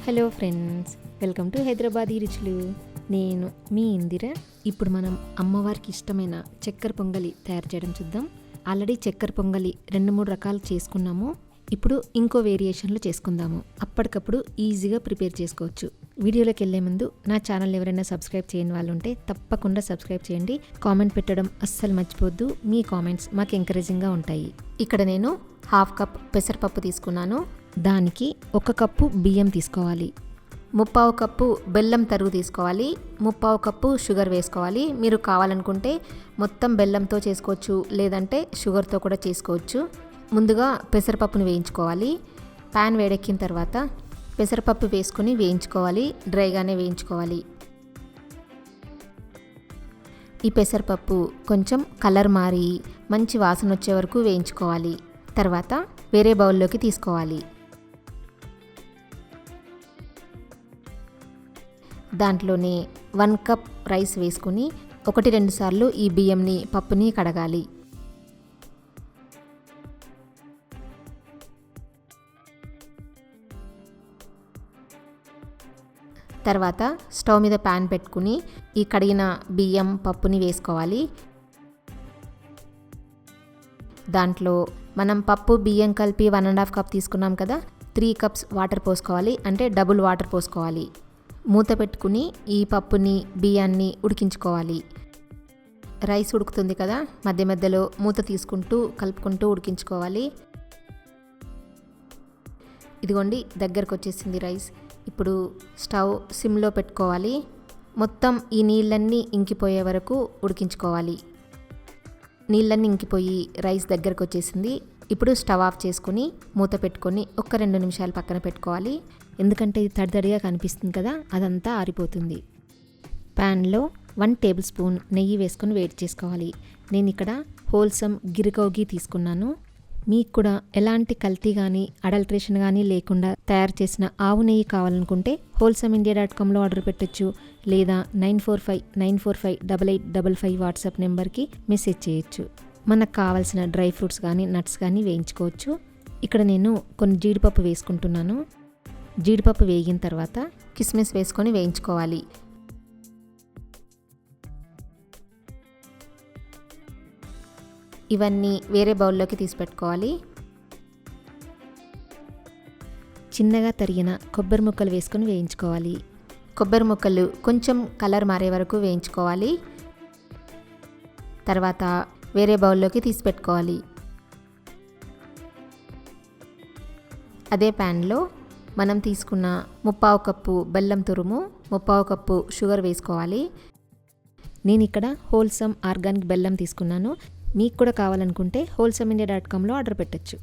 Hello friends, welcome to Hyderabadi రుచులు. నేను మీ ఇందిర. ఇప్పుడు మనం అమ్మవారికి ఇష్టమైన చక్కెర పొంగలి తయారు చేయడం చూద్దాం. ఆల్రెడీ చక్కెర పొంగలి 2-3 రకాలు చేసుకున్నాము. ఇప్పుడు ఇంకో వేరియేషన్లో చేసుకుందాము. అప్పటికప్పుడు ఈజీగా ప్రిపేర్ చేసుకోవచ్చు. వీడియోలోకి వెళ్ళే ముందు నా ఛానల్ ఎవరైనా సబ్స్క్రైబ్ చేయని వాళ్ళు ఉంటే తప్పకుండా సబ్స్క్రైబ్ చేయండి. కామెంట్ పెట్టడం అస్సలు మర్చిపోద్దు. మీ కామెంట్స్ మాకు ఎంకరేజింగ్గా ఉంటాయి. ఇక్కడ నేను 1/2 కప్ పెసరపప్పు తీసుకున్నాను. దానికి 1 కప్పు బియ్యం తీసుకోవాలి. 3/4 కప్పు బెల్లం తరుగు తీసుకోవాలి. 3/4 కప్పు షుగర్ వేసుకోవాలి. మీరు కావాలనుకుంటే మొత్తం బెల్లంతో చేసుకోవచ్చు, లేదంటే షుగర్తో కూడా చేసుకోవచ్చు. ముందుగా పెసరపప్పును వేయించుకోవాలి. ప్యాన్ వేడెక్కిన తర్వాత పెసరపప్పు వేసుకొని వేయించుకోవాలి. డ్రైగానే వేయించుకోవాలి. ఈ పెసరపప్పు కొంచెం కలర్ మారి మంచి వాసన వచ్చే వరకు వేయించుకోవాలి. తర్వాత వేరే బౌల్లోకి తీసుకోవాలి. దాంట్లోనే 1 కప్ రైస్ వేసుకుని 1-2 సార్లు ఈ బియ్యంని పప్పుని కడగాలి. తర్వాత స్టవ్ మీద ప్యాన్ పెట్టుకుని ఈ కడిగిన బియ్యం పప్పుని వేసుకోవాలి. దాంట్లో మనం పప్పు బియ్యం కలిపి 1.5 కప్ తీసుకున్నాం కదా, 3 కప్స్ వాటర్ పోసుకోవాలి. అంటే డబుల్ వాటర్ పోసుకోవాలి. మూత పెట్టుకుని ఈ పప్పుని బియ్యాన్ని ఉడికించుకోవాలి. రైస్ ఉడుకుతుంది కదా, మధ్య మధ్యలో మూత తీసుకుంటూ కలుపుకుంటూ ఉడికించుకోవాలి. ఇదిగోండి, దగ్గరకు వచ్చేసింది రైస్. ఇప్పుడు స్టవ్ సిమ్లో పెట్టుకోవాలి. మొత్తం ఈ నీళ్ళన్నీ ఇంకిపోయే వరకు ఉడికించుకోవాలి. నీళ్ళన్నీ ఇంకిపోయి రైస్ దగ్గరకు వచ్చేసింది. ఇప్పుడు స్టవ్ ఆఫ్ చేసుకొని మూత పెట్టుకొని 1-2 నిమిషాలు పక్కన పెట్టుకోవాలి. ఎందుకంటే ఇది తడితడిగా కనిపిస్తుంది కదా, అదంతా ఆరిపోతుంది. ప్యాన్లో 1 టేబుల్ స్పూన్ నెయ్యి వేసుకొని వేడి చేసుకోవాలి. నేను ఇక్కడ హోల్సమ్ గిరికౌ ఘీ తీసుకున్నాను. మీకు కూడా ఎలాంటి కల్తీ కానీ అడల్ట్రేషన్ కానీ లేకుండా తయారు చేసిన ఆవు నెయ్యి కావాలనుకుంటే wholesameindia.comలో ఆర్డర్ పెట్టచ్చు, లేదా 9459458855 వాట్సాప్ నెంబర్కి మెసేజ్ చేయొచ్చు. మనకు కావాల్సిన డ్రై ఫ్రూట్స్ కానీ నట్స్ కానీ వేయించుకోవచ్చు. ఇక్కడ నేను కొన్ని జీడిపప్పు వేసుకుంటున్నాను. జీడిపప్పు వేగిన తర్వాత కిస్మిస్ వేసుకొని వేయించుకోవాలి. ఇవన్నీ వేరే బౌల్లోకి తీసి పెట్టుకోవాలి. చిన్నగా తరిగిన కొబ్బరి ముక్కలు వేసుకొని వేయించుకోవాలి. కొబ్బరి ముక్కలు కొంచెం కలర్ మారే వరకు వేయించుకోవాలి. తర్వాత వేరే బౌల్లోకి తీసి పెట్టుకోవాలి. అదే ప్యాన్లో మనం తీసుకున్న 3/4 కప్పు బెల్లం తురుము, 3/4 కప్పు షుగర్ వేసుకోవాలి. నేను ఇక్కడ హోల్సమ్ ఆర్గానిక్ బెల్లం తీసుకున్నాను. మీకు కూడా కావాలనుకుంటే wholesameindia.comలో ఆర్డర్ పెట్టచ్చు.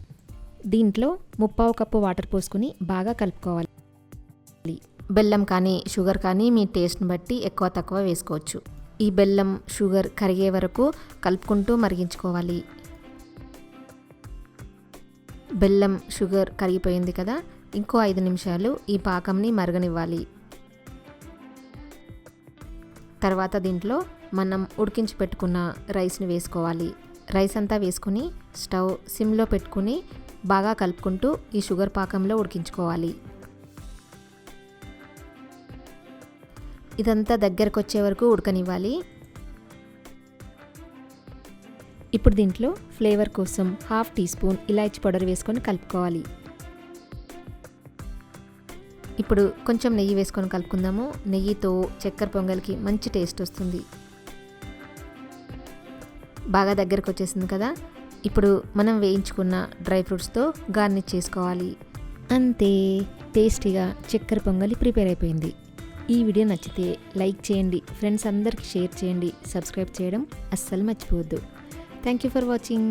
దీంట్లో 3/4 కప్పు వాటర్ పోసుకొని బాగా కలుపుకోవాలి. బెల్లం కానీ షుగర్ కానీ మీ టేస్ట్ని బట్టి ఎక్కువ తక్కువ వేసుకోవచ్చు. ఈ బెల్లం షుగర్ కరిగే వరకు కలుపుకుంటూ మరిగించుకోవాలి. బెల్లం షుగర్ కరిగిపోయింది కదా, ఇంకో 5 నిమిషాలు ఈ పాకంని మరగనివ్వాలి. తర్వాత దీంట్లో మనం ఉడికించి పెట్టుకున్న రైస్ని వేసుకోవాలి. రైస్ అంతా వేసుకుని స్టవ్ సిమ్లో పెట్టుకుని బాగా కలుపుకుంటూ ఈ షుగర్ పాకంలో ఉడికించుకోవాలి. ఇదంతా దగ్గరకు వచ్చే వరకు ఉడకనివ్వాలి. ఇప్పుడు దీంట్లో ఫ్లేవర్ కోసం 1/2 టీ స్పూన్ ఇలాచీ పౌడర్ వేసుకొని కలుపుకోవాలి. ఇప్పుడు కొంచెం నెయ్యి వేసుకొని కలుపుకుందాము. నెయ్యితో చక్కెర పొంగల్కి మంచి టేస్ట్ వస్తుంది. బాగా దగ్గరకు వచ్చేసింది కదా, ఇప్పుడు మనం వేయించుకున్న డ్రై ఫ్రూట్స్తో గార్నిష్ చేసుకోవాలి. అంతే, టేస్టీగా చక్కెర పొంగలి ప్రిపేర్ అయిపోయింది. ఈ వీడియో నచ్చితే లైక్ చేయండి, ఫ్రెండ్స్ అందరికీ షేర్ చేయండి, సబ్స్క్రైబ్ చేయడం అస్సలు మర్చిపోవద్దు. Thank you for watching.